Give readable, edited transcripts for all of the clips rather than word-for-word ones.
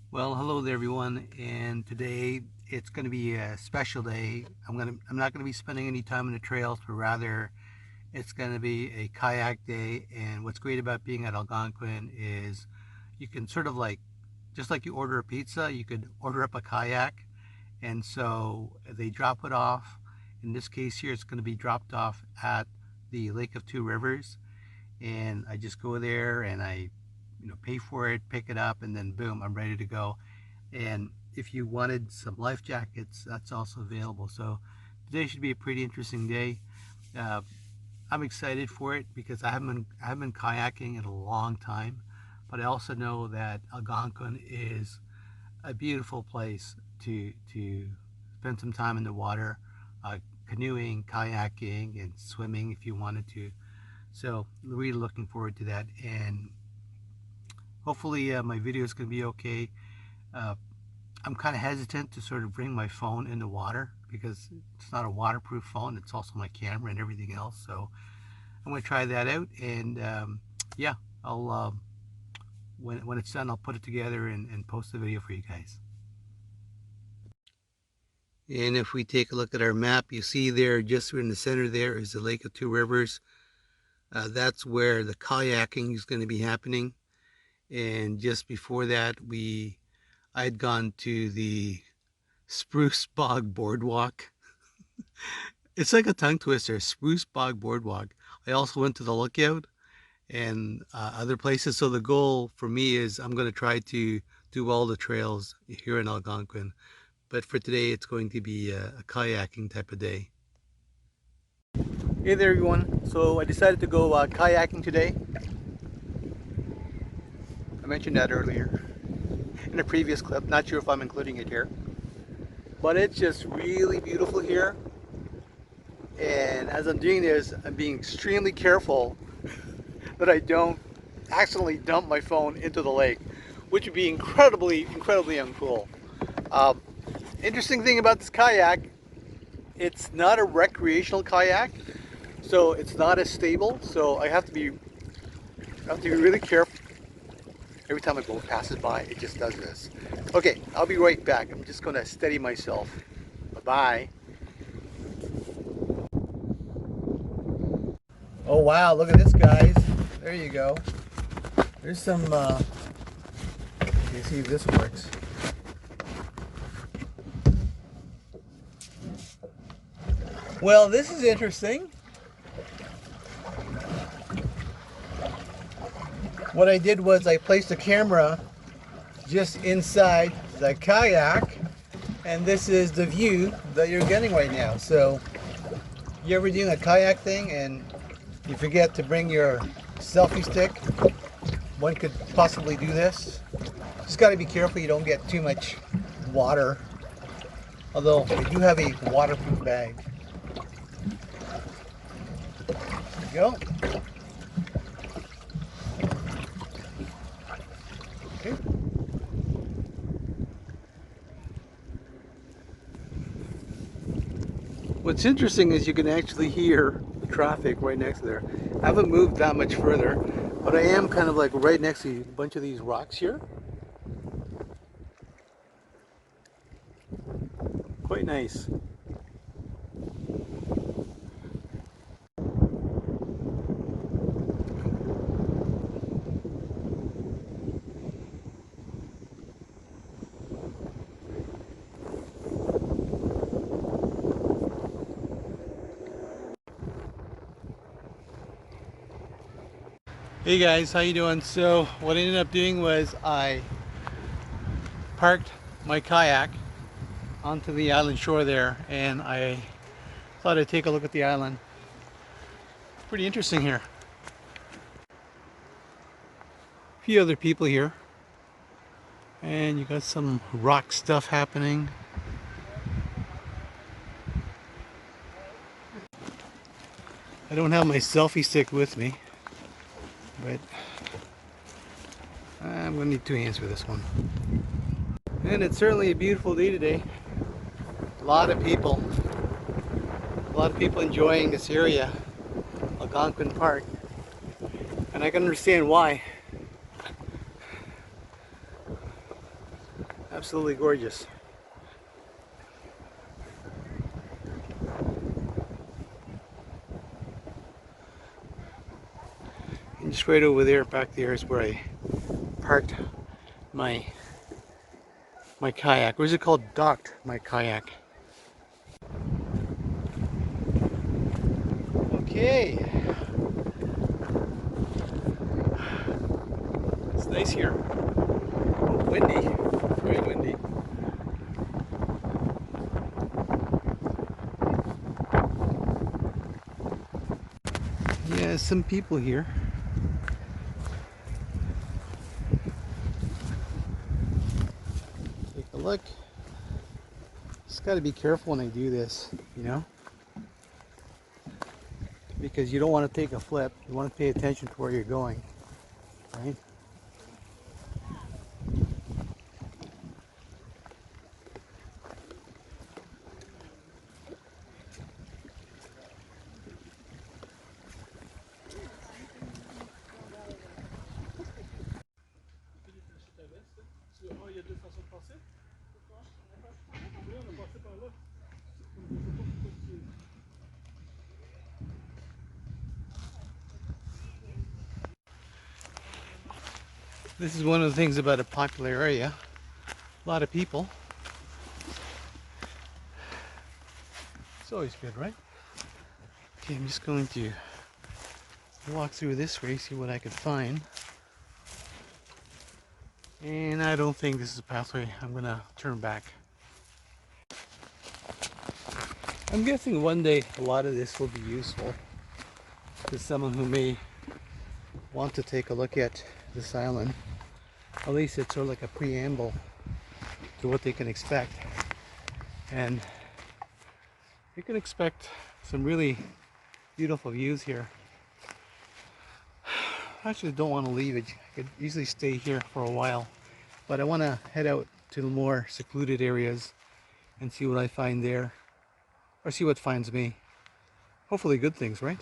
Well, hello there, everyone, and today it's going to be a special day. I'm not going to be spending any time on the trails, but rather it's going to be a kayak day. And what's great about being at Algonquin is you can sort of like, just like you order a pizza, you could order up a kayak, and so they drop it off. In this case here, it's going to be dropped off at the Lake of Two Rivers, and I just go there and I pay for it, pick it up, and then boom, I'm ready to go. And if you wanted some life jackets, that's also available. So today should be a pretty interesting day. Uh, I'm excited for it because I haven't been kayaking in a long time, but I also know that Algonquin is a beautiful place to spend some time in the water, canoeing, kayaking, and swimming if you wanted to. So really looking forward to that, and hopefully my video is going to be okay. Uh, I'm kind of hesitant to sort of bring my phone in the water because it's not a waterproof phone. It's also my camera and everything else. So I'm going to try that out, and yeah, I'll when it's done, I'll put it together and post the video for you guys. And if we take a look at our map, you see there, just in the center there is the Lake of Two Rivers. That's where the kayaking is going to be happening. And just before that, I'd gone to the Spruce Bog Boardwalk. It's like a tongue twister, Spruce Bog Boardwalk. I also went to the Lookout and other places. So the goal for me is I'm going to try to do all the trails here in Algonquin. But for today, it's going to be a kayaking type of day. Hey there, everyone. So I decided to go kayaking today. I mentioned that earlier in a previous clip. Not sure if I'm including it here. But it's just really beautiful here. And as I'm doing this, I'm being extremely careful that I don't accidentally dump my phone into the lake, which would be incredibly uncool. Um, Interesting thing about this kayak, it's not a recreational kayak, so it's not as stable. So I have to be really careful. Every time a boat passes by, it just does this. Okay, I'll be right back. I'm just going to steady myself. Bye-bye. Oh wow, look at this, guys. There you go. There's some, you see if this works. Well, this is interesting. What I did was I placed the camera just inside the kayak, and this is the view that you're getting right now. So, you ever doing a kayak thing and you forget to bring your selfie stick? One could possibly do this. Just got to be careful you don't get too much water. Although I do have a waterproof bag. There you go. Okay. What's interesting is you can actually hear the traffic right next to there. I haven't moved that much further, but I am kind of like right next to a bunch of these rocks here. Quite nice. Hey guys, how you doing? So what I ended up doing was I parked my kayak onto the island shore there, and I thought I'd take a look at the island. It's pretty interesting here. A few other people here, and you got some rock stuff happening. I don't have my selfie stick with me, but I'm gonna need two hands for this one. And it's certainly a beautiful day today. A lot of people enjoying this area, Algonquin Park, and I can understand why. Absolutely gorgeous. And just right over there, back there is where I parked my kayak. What is it called? Docked my kayak. Okay. It's nice here. Oh, windy. Very windy. Yeah, some people here. Take a look. Just got to be careful when I do this, you know, because you don't want to take a flip. You want to pay attention to where you're going, right? This is one of the things about a popular area. A lot of people. It's always good, right? Okay, I'm just going to walk through this way, see what I could find. And I don't think this is a pathway. I'm gonna turn back. I'm guessing one day a lot of this will be useful to someone who may want to take a look at this island. At least it's sort of like a preamble to what they can expect. And you can expect some really beautiful views here. I actually don't want to leave it. I could easily stay here for a while, but I want to head out to the more secluded areas and see what I find there, or see what finds me. Hopefully good things, right?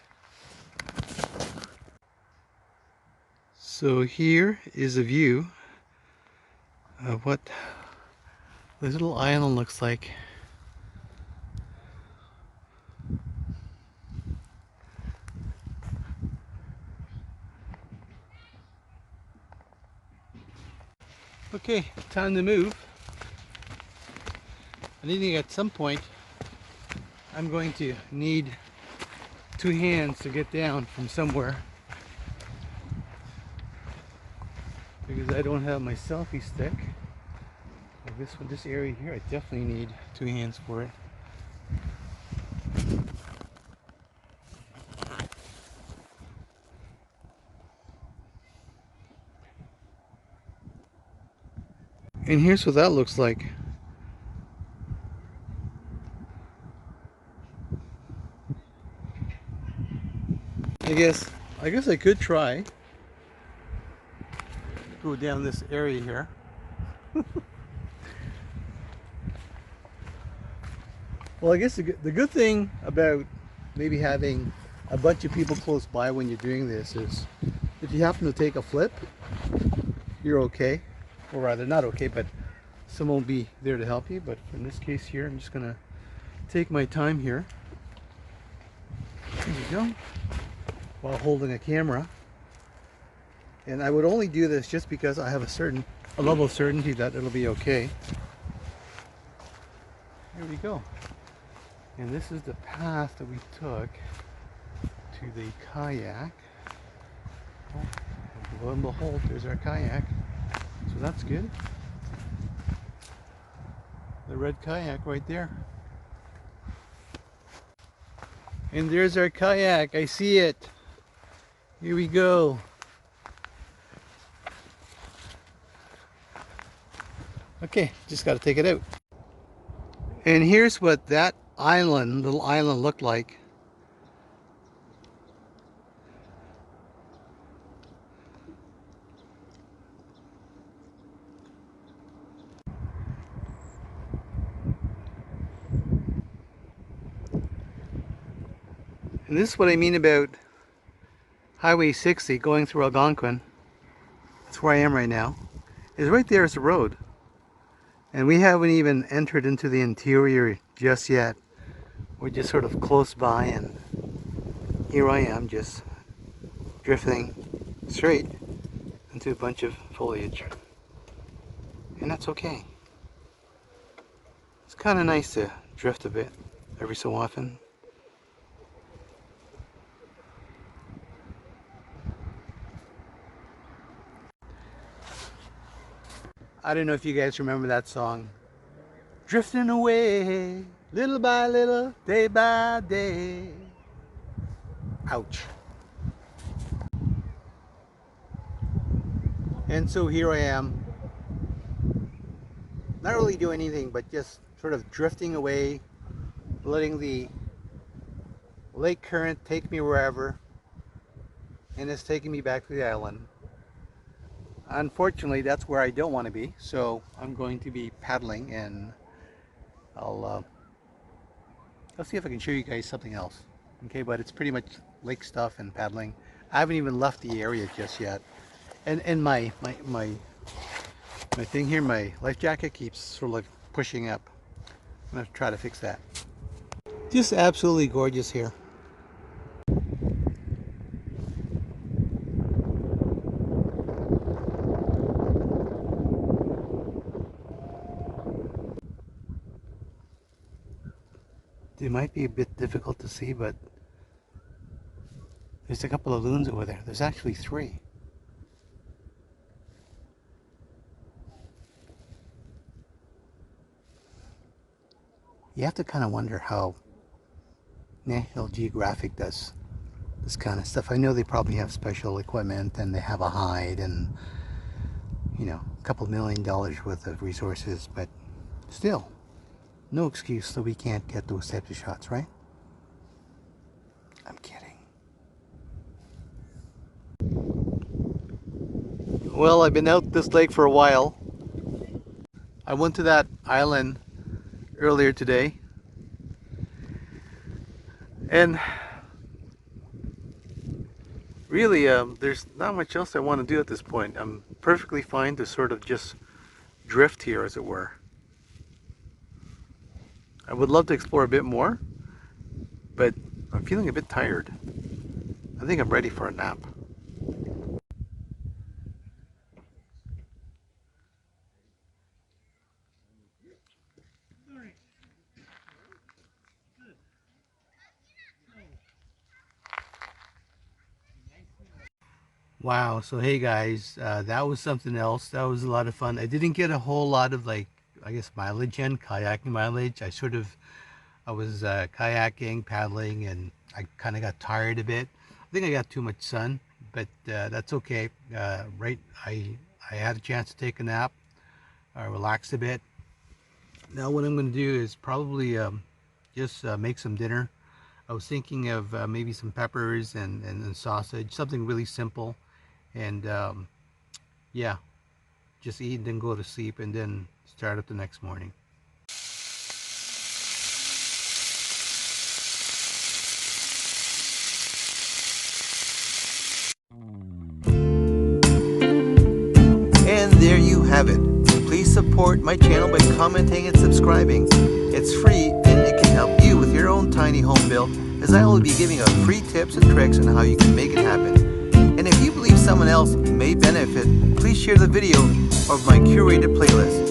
So here is a view of what this little island looks like. Okay, time to move. I think at some point I'm going to need two hands to get down from somewhere, because I don't have my selfie stick. Like this one, this area here, I definitely need two hands for it. And here's what that looks like. I guess I could try go down this area here. Well, I guess the good thing about maybe having a bunch of people close by when you're doing this is if you happen to take a flip, you're okay. Or rather, not okay, but someone will be there to help you. But in this case here, I'm just gonna take my time here. There we go. While holding a camera. And I would only do this just because I have a level of certainty that it'll be okay. Here we go. And this is the path that we took to the kayak. Oh, lo and behold, there's our kayak. So that's good. The red kayak right there. And there's our kayak. I see it. Here we go. Okay, just got to take it out. And here's what that little island looked like. And this is what I mean about Highway 60 going through Algonquin. That's where I am right now. Is right there is the road. And we haven't even entered into the interior just yet. We're just sort of close by, and here I am just drifting straight into a bunch of foliage. And that's okay. It's kind of nice to drift a bit every so often. I don't know if you guys remember that song. Drifting away, little by little, day by day. Ouch. And so here I am, not really doing anything, but just sort of drifting away, letting the lake current take me wherever, and it's taking me back to the island. Unfortunately, that's where I don't want to be, so I'm going to be paddling, and I'll see if I can show you guys something else. Okay, but it's pretty much lake stuff and paddling. I haven't even left the area just yet, and my thing here, my life jacket keeps sort of like pushing up. I'm gonna try to fix that. Just absolutely gorgeous here. It might be a bit difficult to see, but there's a couple of loons over there. There's actually 3. You have to kind of wonder how National Geographic does this kind of stuff. I know they probably have special equipment, and they have a hide, and you know, a couple $1 million worth of resources, but still, no excuse that we can't get those types of shots, right? I'm kidding. Well, I've been out this lake for a while. I went to that island earlier today, and really there's not much else I want to do at this point. I'm perfectly fine to sort of just drift here, as it were. I would love to explore a bit more, but I'm feeling a bit tired. I think I'm ready for a nap. Wow, so hey guys, that was something else. That was a lot of fun. I didn't get a whole lot of, like, I guess mileage in, kayaking mileage. I was kayaking, paddling, and I kind of got tired a bit. I think I got too much sun, but that's okay. Right, I had a chance to take a nap, relax a bit. Now what I'm going to do is probably just make some dinner. I was thinking of maybe some peppers and sausage, something really simple. And yeah, just eat and then go to sleep, and then start up the next morning. And there you have it. Please support my channel by commenting and subscribing. It's free, and it can help you with your own tiny home build, as I will be giving out free tips and tricks on how you can make it happen. And if you believe someone else may benefit, please share the video of my curated playlist.